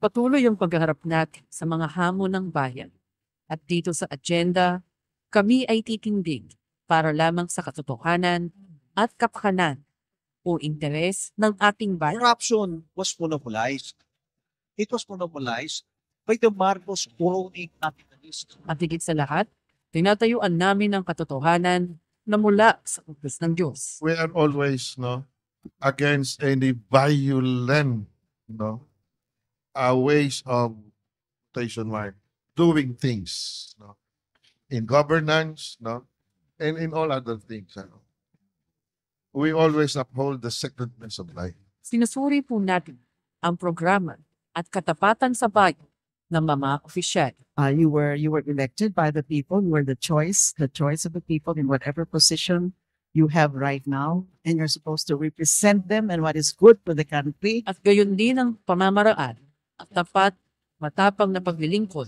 Patuloy ang paghaharap natin sa mga hamon ng bayan. At dito sa agenda, kami ay titindig para lamang sa katotohanan at kapakanan o interes ng ating bayan. Corruption was monopolized. It was monopolized by the Marcos crony capitalists. At higit sa lahat, tinatayuan namin ang katotohanan na mula sa utos ng Diyos. We are always against any violent ways of doing things in governance and in all other things. We always uphold the sacredness of life. Sinusuri po natin ang programa at katapatan sa bayan ng mga opisyal. You were elected by the people. You were the choice of the people in whatever position you have right now, and you're supposed to represent them and what is good for the country. At gayon din ang pamamaraan at tapat, matapang na paglilingkod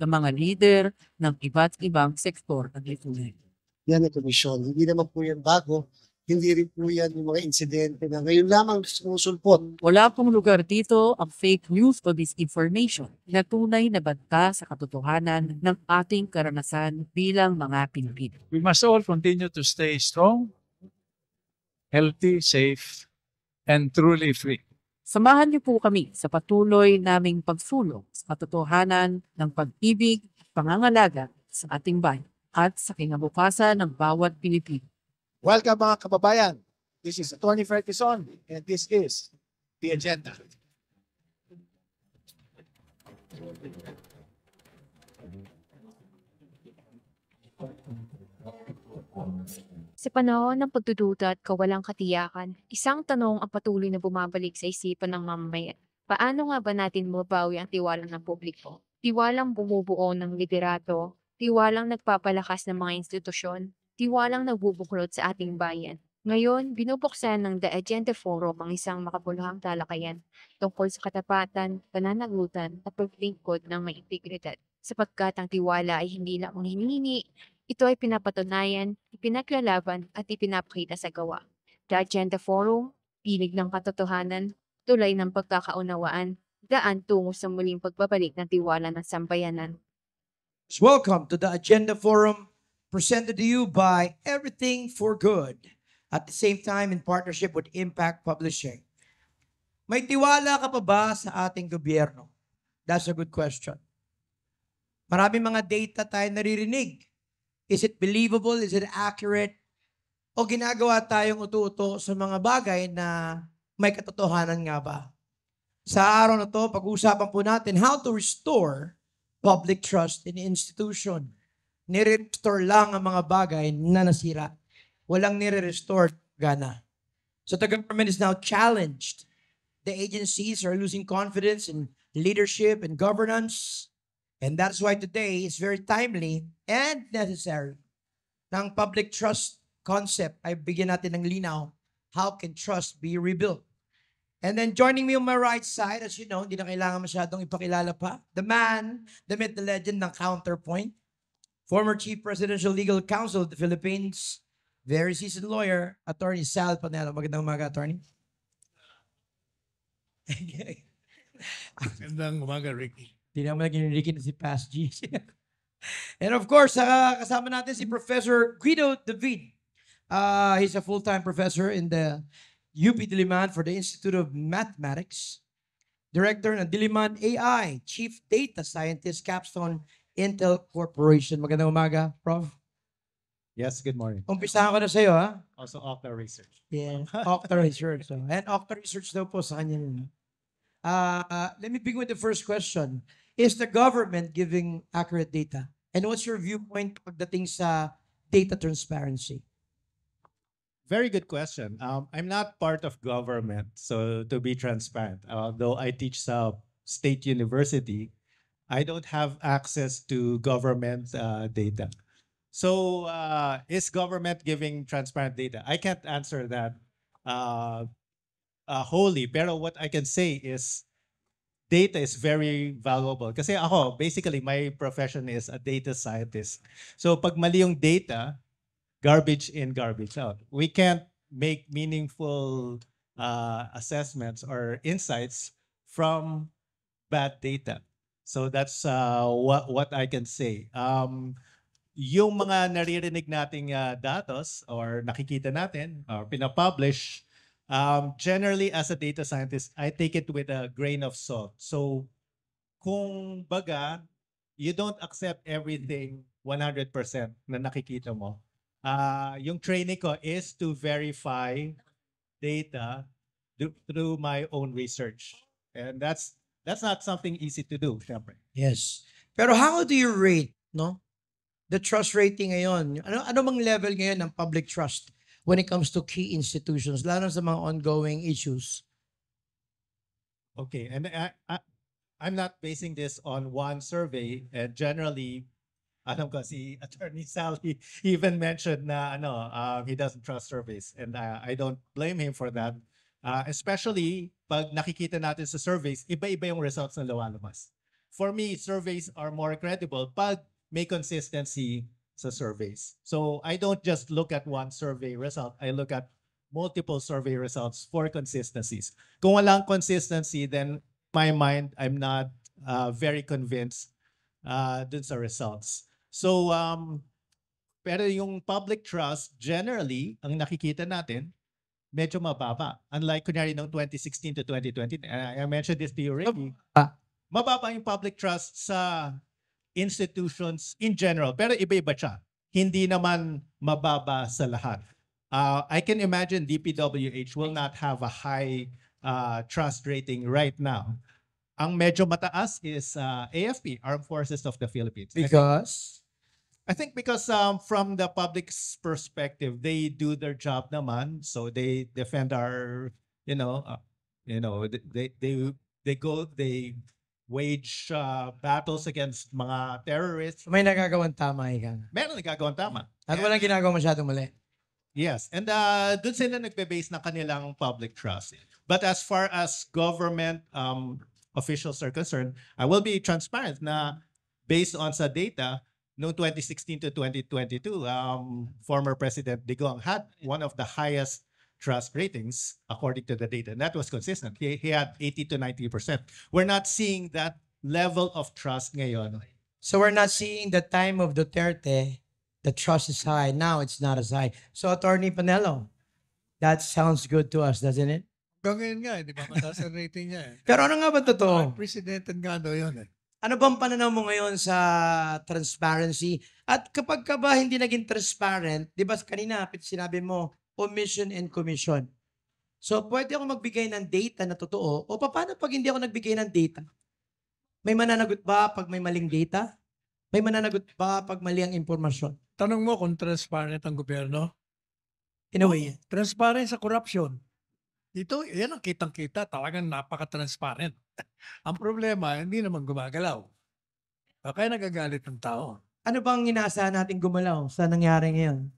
ng mga lider ng iba't ibang sektor ng lipunan. Yan ang komisyon. Hindi naman po yan bago. Hindi rin po yan yung mga insidente na ngayon lamang sumusulpot. Wala pong lugar dito ang fake news o disinformation na tunay na banta sa katotohanan ng ating karanasan bilang mga Pilipino. We must all continue to stay strong, healthy, safe, and truly free. Samahan niyo po kami sa patuloy naming pagsulong sa katotohanan ng pag-ibig at pangangalaga sa ating bayan at sa kinabukasan ng bawat Pilipino. Welcome mga kababayan. This is Attorney Fred Quezon and this is The Agenda. Sa panahon ng pagdududa at kawalang katiyakan, isang tanong ang patuloy na bumabalik sa isipan ng mamamayan. Paano nga ba natin mabawi ang tiwala ng publiko? Tiwalang bumubuo ng liderato, tiwalang nagpapalakas ng mga institusyon, tiwalang nagbubuklod sa ating bayan. Ngayon, binubuksan ng The Agenda Forum ang isang makabuluhang talakayan tungkol sa katapatan, pananagutan at paglingkod ng may integridad. Sapagkat ang tiwala ay hindi lang hinihingi, ito ay pinapatunayan, ipinaglalaban at ipinapakita sa gawa. The Agenda Forum, pinig ng katotohanan, tulay ng pagkakaunawaan, daan tungo sa muling pagbabalik ng tiwala ng sambayanan. Welcome to the Agenda Forum, presented to you by Everything for Good, at the same time in partnership with Impact Publishing. May tiwala ka pa ba sa ating gobyerno? That's a good question. Maraming mga data tayo naririnig. Is it believable? Is it accurate? O ginagawa tayong utu-uto sa mga bagay na may katotohanan nga ba? Sa araw na to, pag-uusapan po natin how to restore public trust in the institution. Nire-restore lang ang mga bagay na nasira. Walang nire-restore gana. So the government is now challenged. The agencies are losing confidence in leadership and governance. And that's why today is very timely and necessary. Ng public trust concept ay bigyan natin ng linaw. How can trust be rebuilt? And then joining me on my right side, as you know, hindi na kailangan masyadong ipakilala pa. The man, the myth, the legend ng Counterpoint. Former Chief Presidential Legal Counsel of the Philippines, very seasoned lawyer, Attorney Sal Panelo. Magandang umaga, Attorney. Magandang umaga, Ricky. Hindi naman naging Ricky na si Past G. And of course, kasama natin si Professor Guido David. He's a full-time professor in the UP Diliman for the Institute of Mathematics. Director ng Diliman AI, Chief Data Scientist, Capstone Intel Corporation. Magandang umaga, Prof. Yes, good morning. Umpisahan ko na sa'yo, ha? Also Okta Research. Yeah, Okta Research. So, and Okta Research daw po sa kanya. Let me begin with the first question. Is the government giving accurate data? And what's your viewpoint pagdating sa data transparency? Very good question. I'm not part of government, so to be transparent, though I teach sa state university, I don't have access to government data. So is government giving transparent data? I can't answer that wholly, pero what I can say is data is very valuable. Kasi ako, basically, my profession is a data scientist. So pag mali yung data, garbage in, garbage out. We can't make meaningful assessments or insights from bad data. So that's what I can say. Yung mga naririnig nating datos or nakikita natin or pinapublish, generally as a data scientist, I take it with a grain of salt. So kung baga, you don't accept everything 100% na nakikita mo. Yung training ko is to verify data through my own research. And that's not something easy to do, syempre. Yes. Pero how do you rate, no? The trust rating ngayon. Ano bang level ngayon ng public trust when it comes to key institutions, lalo sa mga ongoing issues? Okay, and I'm not basing this on one survey. And generally, alam ko si Attorney Sally even mentioned na he doesn't trust surveys, and I don't blame him for that. Especially pag nakikita natin sa surveys, iba-iba yung results na lumalabas. For me, surveys are more credible pag may consistency sa surveys. So I don't just look at one survey result. I look at multiple survey results for consistencies. Kung walang consistency, then in my mind, I'm not very convinced dun sa results. So, pero yung public trust, generally, ang nakikita natin, medyo mababa. Unlike, kunyari, noong 2016 to 2020, I mentioned this to you, Ricky. Mababa yung public trust sa institutions in general, pero iba-iba siya. Hindi naman mababa sa lahat. I can imagine DPWH will not have a high trust rating right now. Ang medyo mataas is AFP, Armed Forces of the Philippines. Because? I think because from the public's perspective, they do their job naman, so they defend our, they wage battles against mga terrorists. May nagagawang tama, ika. Meron nagagawang tama. At walang ginagawa masyadong mali. Yes, and dun sila nagbe-base ng kanilang public trust. But as far as government officials are concerned, I will be transparent na based on sa data, noong 2016 to 2022, former President Digong had one of the highest trust ratings according to the data. And that was consistent. He had 80 to 90%. We're not seeing that level of trust ngayon. So we're not seeing the time of Duterte, the trust is high. Now it's not as high. So Attorney Panelo, that sounds good to us, doesn't it? Ganyan nga, di ba? Mataas ang rating niya eh. Pero ano nga ba totoo? Unprecedented nga daw yun eh. Ano bang pananaw mo ngayon sa transparency? At kapag ka ba hindi naging transparent, di ba kanina sinabi mo, omission and commission. So pwede ako magbigay ng data na totoo o paano pag hindi ako nagbigay ng data? May mananagot ba pag may maling data? May mananagot ba pag mali ang impormasyon? Tanong mo kung transparent ang gobyerno? In a way. Transparent sa corruption. Dito, yan ang kitang-kita. Talagang napaka-transparent. Ang problema, hindi naman gumagalaw. Kaya nagagalit ng tao. Ano bang inaasahan natin gumalaw sa nangyari ngayon?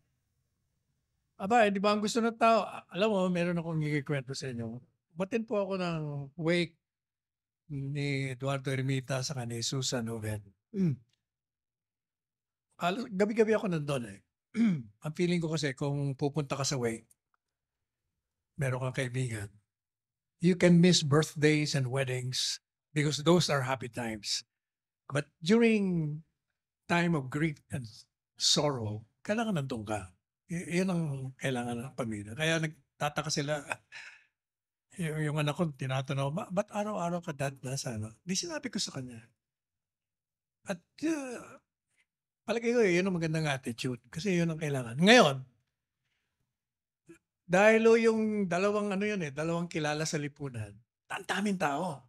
Aba, di ba ang gusto ng tao? Alam mo, meron akong ikikwento sa inyo. Batin po ako ng wake ni Eduardo Ermita sa ni Susan Oven. Gabi-gabi ako nandun eh. Ang feeling ko kasi kung pupunta ka sa wake, meron kang kaibigan, you can miss birthdays and weddings because those are happy times. But during time of grief and sorrow, kailangan nandun ka. Yan ang kailangan ng pamilya. Kaya nagtataka sila. Yung anak ko, tinatanong, ba't araw-araw ka dad nasa ano? Di sinabi ko sa kanya. At palagay ko, yun ang magandang attitude. Kasi yun ang kailangan. Ngayon, dahil yung dalawang dalawang kilala sa lipunan, ang daming tao.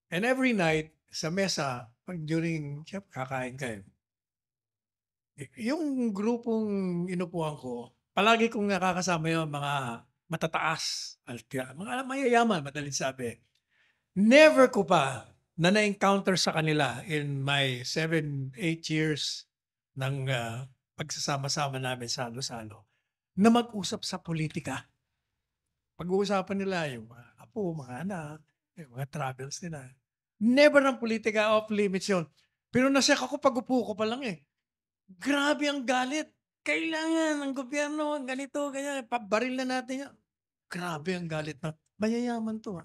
And every night, sa mesa, pag during, kakain kayo. Yung grupong inupuan ko, palagi kong nakakasama yung mga matataas, mga mayayaman, madaling sabi. Never ko pa na na-encounter sa kanila in my 7-8 years ng pagsasama-sama namin sa Salo-Salo na mag-usap sa politika. Pag-uusapan nila yung mga apo, mga anak, yung mga travels nila. Never ng politika, off limits yun. Pero nasyak ako pag-upo ko pa lang eh. Grabe ang galit. Kailangan ng gobyerno, ganito, ganyan. Pabaril na natin yan. Grabe ang galit na. Mayayaman to.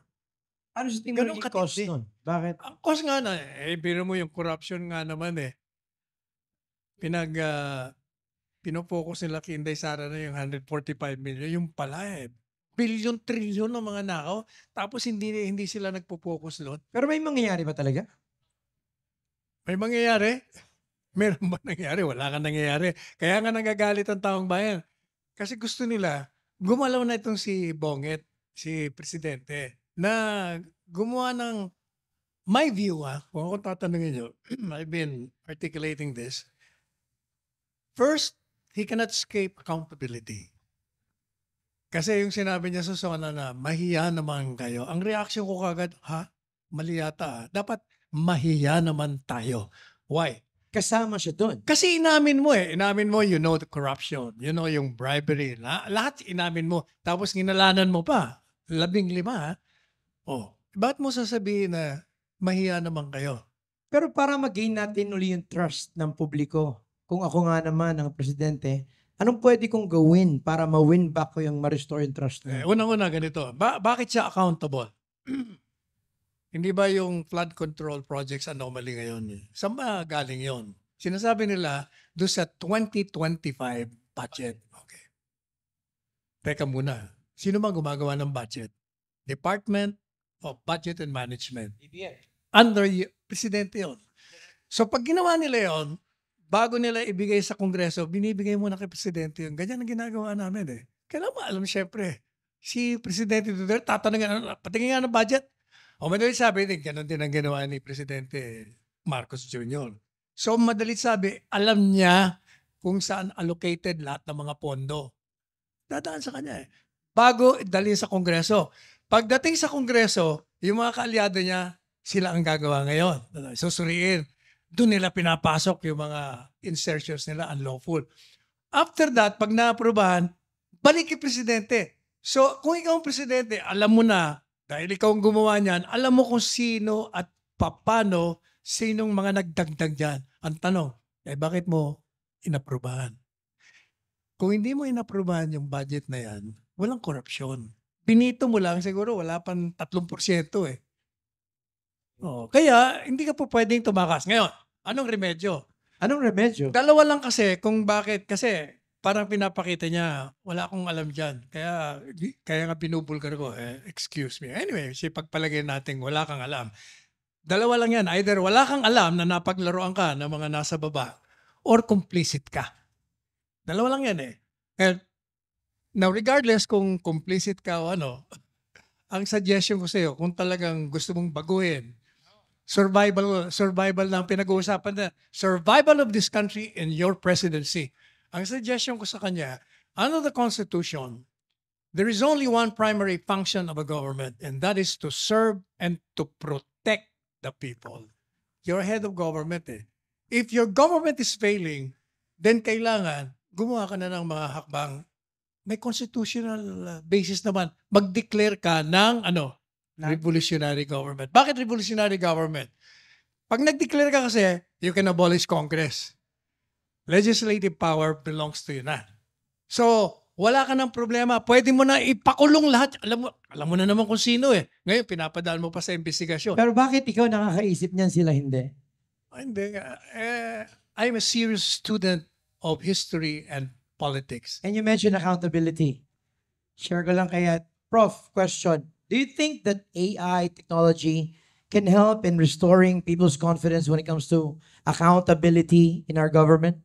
Ano sa tingin mo Ganun naging cause katindi. nun? Bakit? Ang cause nga na, biro mo yung corruption nga naman pinopokus nila kay Inday Sara na yung 145 million, yung pala billion, trillion ng mga nakaw. Tapos hindi sila nagpo-focus doon. Pero may mangyayari ba talaga? May mangyayari? Meron ba nangyayari? Wala kang nangyayari. Kaya nga nagagalit ang taong bayan. Kasi gusto nila, gumalaw na itong si Bonget, si Presidente, na gumawa ng, my view kung ako tatanungin nyo, I've been articulating this. First, he cannot escape accountability. Kasi yung sinabi niya sa Sona na, mahiya naman kayo. Ang reaction ko kagad, mali yata. Dapat mahiya naman tayo. Why? Kasama siya doon. Kasi inamin mo Inamin mo, you know the corruption. You know yung bribery. Lahat inamin mo. Tapos ginalanan mo pa. 15. Ba't mo sasabihin na mahiya naman kayo? Pero para mag-gain natin uli yung trust ng publiko, kung ako nga naman ang presidente, anong pwede kong gawin para ma-win back ko yung ma-restore yung trust mo? Unang-una ganito. Bakit siya accountable? Hindi ba yung flood control projects anomaly ngayon? Saan ba galing yon? Sinasabi nila doon sa 2025 budget. Okay. Teka muna. Sino ba gumagawa ng budget? Department of Budget and Management. Under Presidente yon. So pag ginawa nila yon, bago nila ibigay sa Kongreso, binibigay muna kay Presidente yun. Ganyan ang ginagawa namin Kailangan mo alam syempre, si Presidente Duterte, tatanungin, patingin nga ng budget. Madalit sabi, ganun din ang ginawa ni Presidente Marcos Jr. So madalit sabi, alam niya kung saan allocated lahat ng mga pondo. Dadaan sa kanya bago dalhin sa Kongreso. Pagdating sa Kongreso, yung mga kaalyado niya, sila ang gagawa ngayon. Susuriin. Doon nila pinapasok yung mga insertions nila unlawful. After that, pag na-aprobahan, balik kay Presidente. So kung ikaw ang Presidente, alam mo na, dahil ikaw ang gumawa niyan, alam mo kung sino at paano, sinong mga nagdagdag dyan. Ang tanong, bakit mo inaprobahan? Kung hindi mo inaprobahan yung budget na yan, walang korupsyon. Pinito mo lang, siguro wala pang 3% kaya, hindi ka po pwedeng tumakas. Ngayon, anong remedyo? Anong remedyo? Dalawa lang kasi kung bakit. Kasi parang pinapakita niya, wala akong alam dyan. Kaya nga binubulgar ko, excuse me. Anyway, pagpalagay natin, wala kang alam. Dalawa lang yan. Either wala kang alam na napaglaruan ka ng mga nasa baba or complicit ka. Dalawa lang yan Now, regardless kung complicit ka o ang suggestion ko sa iyo, kung talagang gusto mong baguhin, survival na ang pinag-uusapan na, survival of this country in your presidency. Ang suggestion ko sa kanya, under the Constitution, there is only one primary function of a government, and that is to serve and to protect the people. You're head of government If your government is failing, then kailangan gumawa ka na ng mga hakbang. May constitutional basis naman. Mag-declare ka ng revolutionary government. Bakit revolutionary government? Pag nag-declare ka kasi, you can abolish Congress. Legislative power belongs to you na. So, wala ka ng problema. Pwede mo na ipakulong lahat. Alam mo na naman kung sino Ngayon, pinapadaan mo pa sa investigasyon. Pero bakit ikaw nakakaisip niyan, sila hindi? Hindi. I'm a serious student of history and politics. And you mentioned accountability. Share ko lang kaya. Prof, question. Do you think that AI technology can help in restoring people's confidence when it comes to accountability in our government?